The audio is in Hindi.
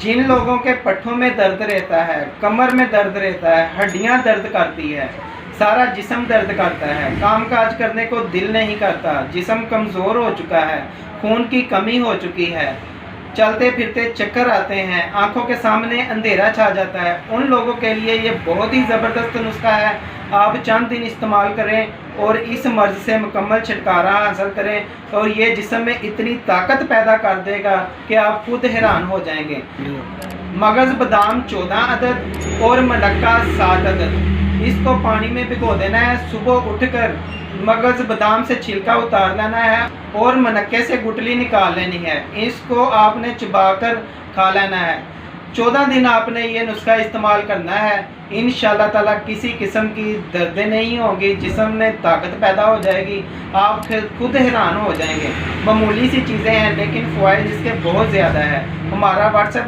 जिन लोगों के पट्ठों में दर्द रहता है, कमर में दर्द रहता है, हड्डियां दर्द करती है, सारा जिस्म दर्द करता है, कामकाज करने को दिल नहीं करता, जिस्म कमज़ोर हो चुका है, खून की कमी हो चुकी है, चलते फिरते चक्कर आते हैं, आंखों के सामने अंधेरा छा जाता है, उन लोगों के लिए ये बहुत ही ज़बरदस्त नुस्खा है। आप चंद दिन इस्तेमाल करें और इस मर्ज़ से मुकम्मल छुटकारा हासिल करें और ये जिस्म में इतनी ताकत पैदा कर देगा कि आप खुद हैरान हो जाएंगे। मगज़ बादाम 14 अदद और मलक्का 7 अदद, इसको पानी में भिगो देना है। सुबह उठकर मगज़ बादाम से छिलका उतार लेना है और मनक्के से गुठली निकाल लेनी है। इसको आपने चबाकर खा लेना है। 14 दिन आपने ये नुस्खा इस्तेमाल करना है। इंशाअल्लाह ताला किसी किस्म की दर्दें नहीं होंगी, जिस्म में ताकत पैदा हो जाएगी, आप खुद हैरान हो जाएंगे। मामूली सी चीज़ें हैं लेकिन फ़वाइद इसके बहुत ज़्यादा है। हमारा व्हाट्सएप